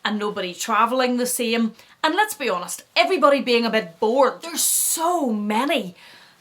and nobody travelling the same. And let's be honest, everybody being a bit bored. There's so many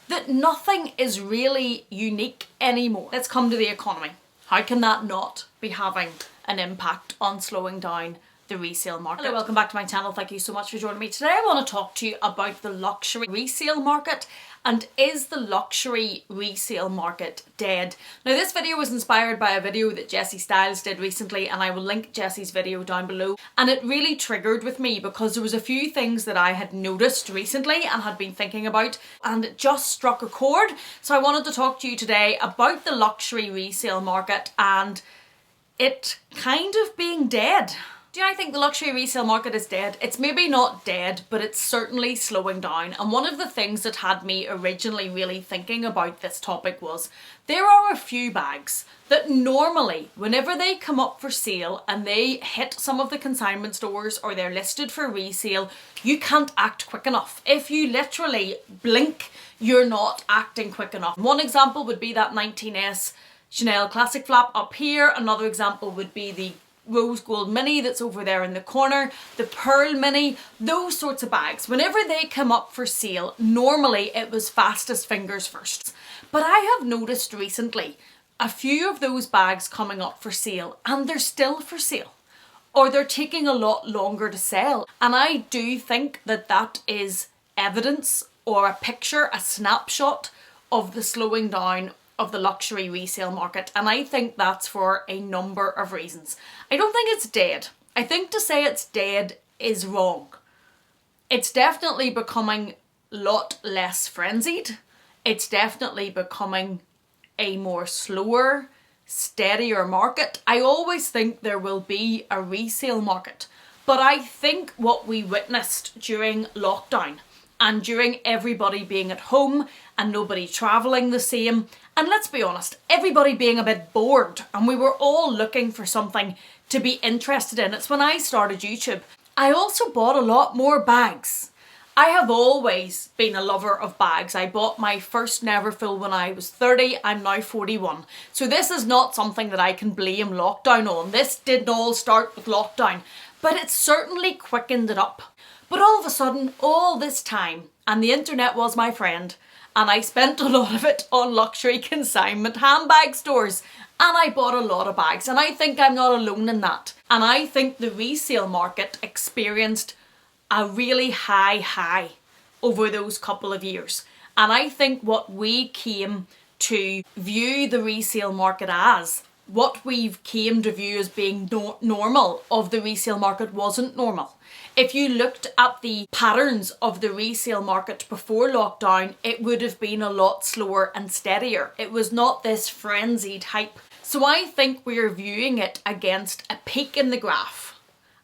that nothing is really unique anymore. Let's come to the economy. How can that not be having an impact on slowing down the resale market? Hello, welcome back to my channel. Thank you so much for joining me. Today I want to talk to you about the luxury resale market, and is the luxury resale market dead? Now, this video was inspired by a video that Jessie did recently, and I will link Jessie's video down below. And it really triggered with me because there was a few things that I had noticed recently and had been thinking about, and it just struck a chord. So I wanted to talk to you today about the luxury resale market and it kind of being dead. Do I think the luxury resale market is dead? It's maybe not dead, but it's certainly slowing down. And one of the things that had me originally really thinking about this topic was there are a few bags that normally, whenever they come up for sale and they hit some of the consignment stores or they're listed for resale, you can't act quick enough. If you literally blink, you're not acting quick enough. One example would be that 19S Chanel Classic flap up here. Another example would be the rose gold mini that's over there in the corner, the pearl mini, those sorts of bags. Whenever they come up for sale, normally it was fastest fingers first. But I have noticed recently a few of those bags coming up for sale and they're still for sale, or they're taking a lot longer to sell. And I do think that that is evidence or a picture, a snapshot of the slowing down of the luxury resale market, and I think that's for a number of reasons. I don't think it's dead. I think to say it's dead is wrong. It's definitely becoming a lot less frenzied. It's definitely becoming a more slower, steadier market. I always think there will be a resale market, but I think what we witnessed during lockdown and during everybody being at home and nobody travelling the same, and let's be honest, everybody being a bit bored and we were all looking for something to be interested in. It's when I started YouTube. I also bought a lot more bags. I have always been a lover of bags. I bought my first Neverfull when I was 30. I'm now 41. So this is not something that I can blame lockdown on. This didn't all start with lockdown, but it certainly quickened it up. But all of a sudden, all this time, and the internet was my friend, and I spent a lot of it on luxury consignment handbag stores, and I bought a lot of bags, and I think I'm not alone in that. And I think the resale market experienced a really high over those couple of years. And I think what we came to view the resale market as, what we've came to view as being normal of the resale market wasn't normal. If you looked at the patterns of the resale market before lockdown, it would have been a lot slower and steadier. It was not this frenzied hype. So I think we're viewing it against a peak in the graph.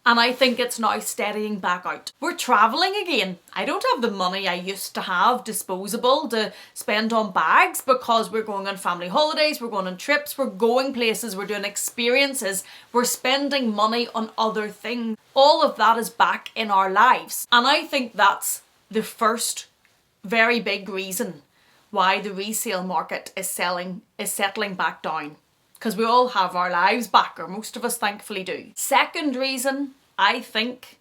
And I think it's now steadying back out. We're travelling again. I don't have the money I used to have disposable to spend on bags because we're going on family holidays, we're going on trips, we're going places, we're doing experiences, we're spending money on other things. All of that is back in our lives. And I think that's the first very big reason why the resale market is settling back down. Because we all have our lives back, or most of us thankfully do. Second reason, I think,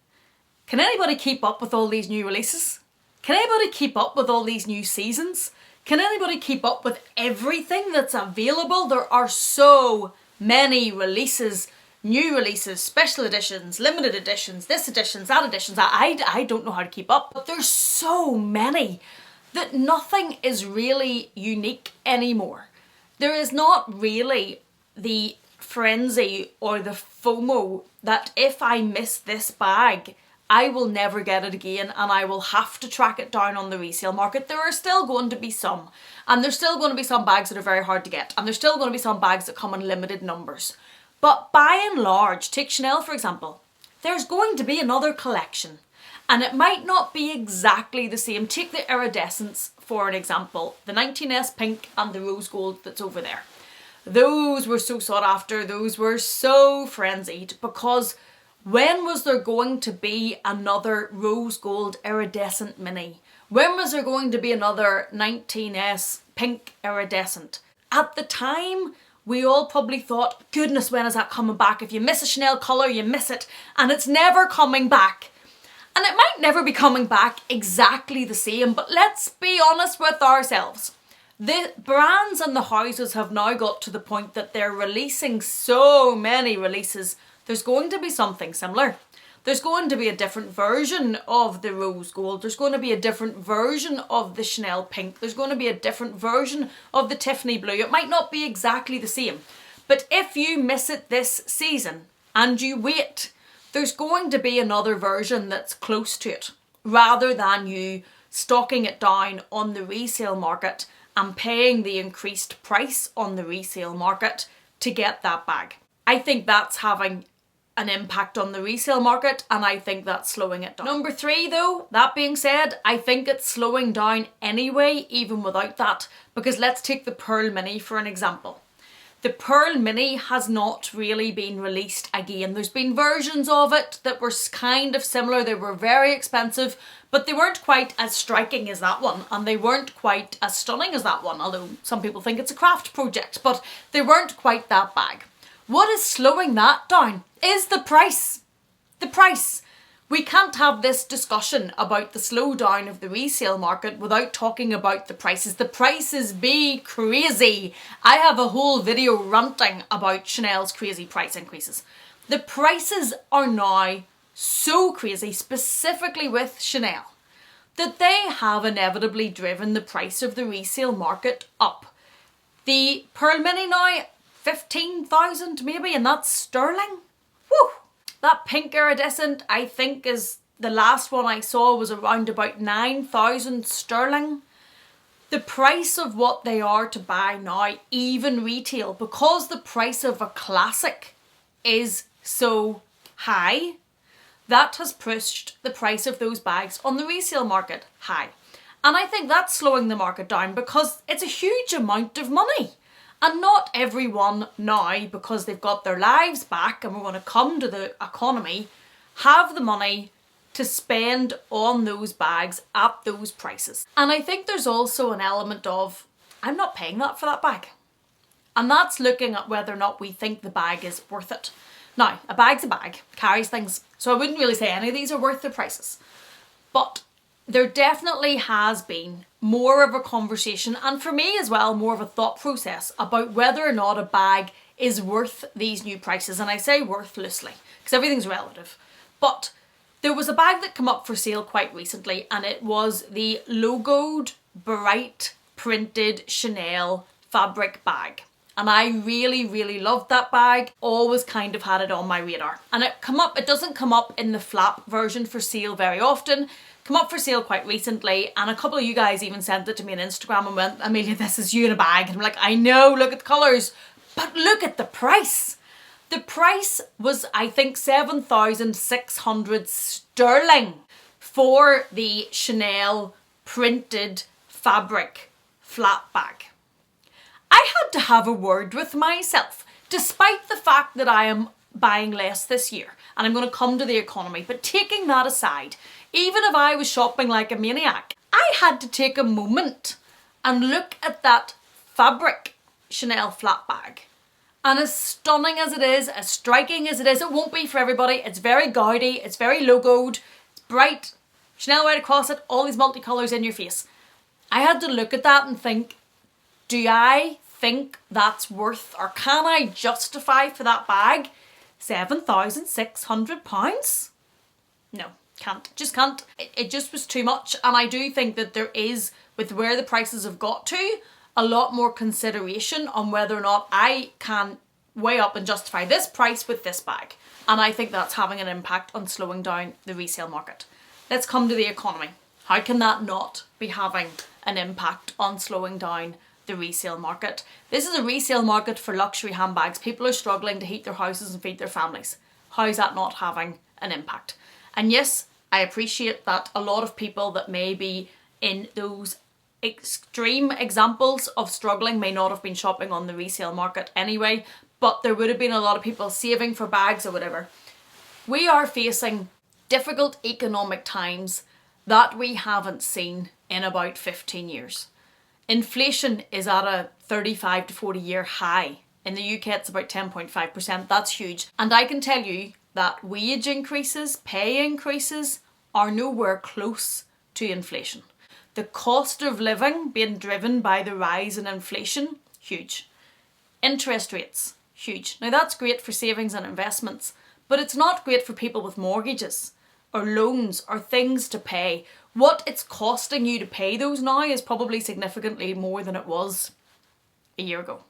can anybody keep up with all these new releases? Can anybody keep up with all these new seasons? Can anybody keep up with everything that's available? There are so many releases, new releases, special editions, limited editions, this editions, that editions. I don't know how to keep up, but there's so many that nothing is really unique anymore. There is not really the frenzy or the FOMO that if I miss this bag, I will never get it again and I will have to track it down on the resale market. There are still going to be some, and there's still going to be some bags that are very hard to get, and there's still going to be some bags that come in limited numbers. But by and large, take Chanel for example, there's going to be another collection, and it might not be exactly the same. Take the iridescence for an example, the 19S pink and the rose gold that's over there. Those were so sought after, those were so frenzied, because when was there going to be another rose gold iridescent mini? When was there going to be another 19S pink iridescent? At the time we all probably thought, goodness, when is that coming back? If you miss a Chanel colour, you miss it, and it's never coming back. And it might never be coming back exactly the same, but let's be honest with ourselves. The brands and the houses have now got to the point that they're releasing so many releases. There's going to be something similar. There's going to be a different version of the rose gold. There's going to be a different version of the Chanel pink. There's going to be a different version of the Tiffany blue. It might not be exactly the same. But if you miss it this season and you wait, there's going to be another version that's close to it, rather than you stocking it down on the resale market and paying the increased price on the resale market to get that bag. I think that's having an impact on the resale market, and I think that's slowing it down. Number 3 though, that being said, I think it's slowing down anyway, even without that, because let's take the Pearl Mini for an example. The Pearl Mini has not really been released again. There's been versions of it that were kind of similar. They were very expensive, but they weren't quite as striking as that one, and they weren't quite as stunning as that one, although some people think it's a craft project, but they weren't quite that bag. What is slowing that down is the price. The price. We can't have this discussion about the slowdown of the resale market without talking about the prices. The prices be crazy. I have a whole video ranting about Chanel's crazy price increases. The prices are now so crazy, specifically with Chanel, that they have inevitably driven the price of the resale market up. The Pearl Mini now, 15,000 maybe, and that's sterling. Woo! That pink iridescent, I think, is the last one I saw was around about 9,000 sterling. The price of what they are to buy now, even retail, because the price of a classic is so high, that has pushed the price of those bags on the resale market high. And I think that's slowing the market down because it's a huge amount of money. And not everyone now, because they've got their lives back and we're going to come to the economy, have the money to spend on those bags at those prices. And I think there's also an element of, I'm not paying that for that bag. And that's looking at whether or not we think the bag is worth it. Now, a bag's a bag, carries things, so I wouldn't really say any of these are worth the prices. But there definitely has been more of a conversation, and for me as well, more of a thought process about whether or not a bag is worth these new prices. And I say worth loosely, because everything's relative. But there was a bag that came up for sale quite recently, and it was the logoed, bright, printed Chanel fabric bag. And I really, really loved that bag. Always kind of had it on my radar. And it doesn't come up in the flap version for sale very often. Come up for sale quite recently, and a couple of you guys even sent it to me on Instagram and went, Amelia, this is you in a bag. And I'm like, I know, look at the colours, but look at the price. The price was, I think, 7,600 sterling for the Chanel printed fabric flat bag. I had to have a word with myself, despite the fact that I am buying less this year, and I'm going to come to the economy, but taking that aside, even if I was shopping like a maniac, I had to take a moment and look at that fabric Chanel flat bag. And as stunning as it is, as striking as it is, it won't be for everybody. It's very gaudy, it's very logoed, it's bright, Chanel right across it, all these multicolours in your face. I had to look at that and think, do I think that's worth, or can I justify for that bag £7,600? No. Can't, just can't. It just was too much, and I do think that there is, with where the prices have got to, a lot more consideration on whether or not I can weigh up and justify this price with this bag. And I think that's having an impact on slowing down the resale market. Let's come to the economy. How can that not be having an impact on slowing down the resale market? This is a resale market for luxury handbags. People are struggling to heat their houses and feed their families. How is that not having an impact? And yes, I appreciate that a lot of people that may be in those extreme examples of struggling may not have been shopping on the resale market anyway, but there would have been a lot of people saving for bags or whatever. We are facing difficult economic times that we haven't seen in about 15 years. Inflation is at a 35 to 40 year high In the UK it's about 10.5%, that's huge. And I can tell you that wage increases, pay increases are nowhere close to inflation. The cost of living being driven by the rise in inflation, huge. Interest rates, huge. Now that's great for savings and investments, but it's not great for people with mortgages or loans or things to pay. What it's costing you to pay those now is probably significantly more than it was a year ago.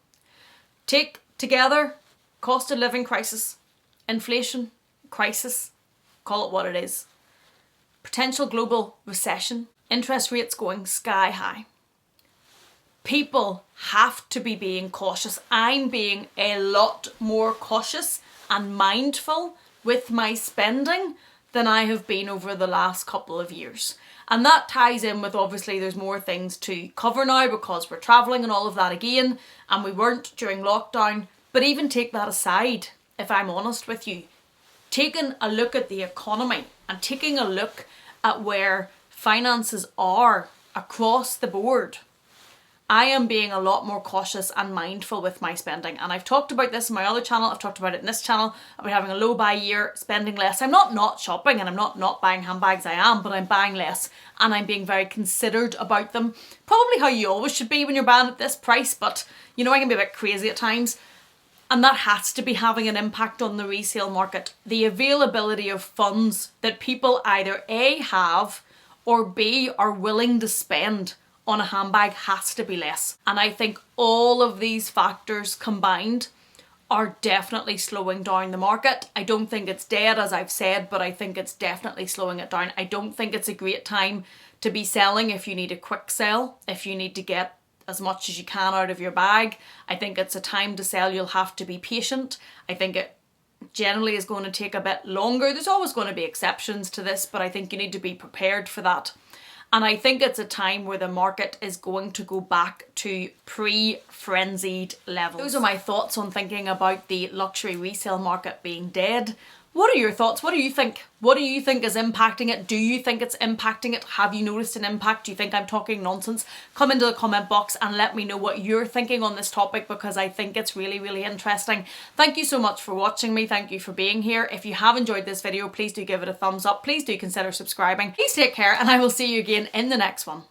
Take together cost of living crisis, inflation crisis, call it what it is, potential global recession, interest rates going sky high. People have to be being cautious. I'm being a lot more cautious and mindful with my spending than I have been over the last couple of years. And that ties in with, obviously there's more things to cover now because we're travelling and all of that again, and we weren't during lockdown. But even take that aside, if I'm honest with you, taking a look at the economy and taking a look at where finances are across the board, I am being a lot more cautious and mindful with my spending. And I've talked about this in my other channel, I've talked about it in this channel, about having a low buy year, spending less. I'm not shopping and I'm not buying handbags, I am, but I'm buying less and I'm being very considered about them. Probably how you always should be when you're buying at this price, but you know, I can be a bit crazy at times. And that has to be having an impact on the resale market. The availability of funds that people either A, have, or B, are willing to spend on a handbag has to be less. And I think all of these factors combined are definitely slowing down the market. I don't think it's dead, as I've said, but I think it's definitely slowing it down. I don't think it's a great time to be selling if you need a quick sell, if you need to get as much as you can out of your bag. I think it's a time to sell. You'll have to be patient. I think it generally is going to take a bit longer. There's always going to be exceptions to this, but I think you need to be prepared for that. And I think it's a time where the market is going to go back to pre-frenzied levels. Those are my thoughts on thinking about the luxury resale market being dead. What are your thoughts? What do you think? What do you think is impacting it? Do you think it's impacting it? Have you noticed an impact? Do you think I'm talking nonsense? Come into the comment box and let me know what you're thinking on this topic, because I think it's really, really interesting. Thank you so much for watching me. Thank you for being here. If you have enjoyed this video, please do give it a thumbs up. Please do consider subscribing. Please take care, and I will see you again in the next one.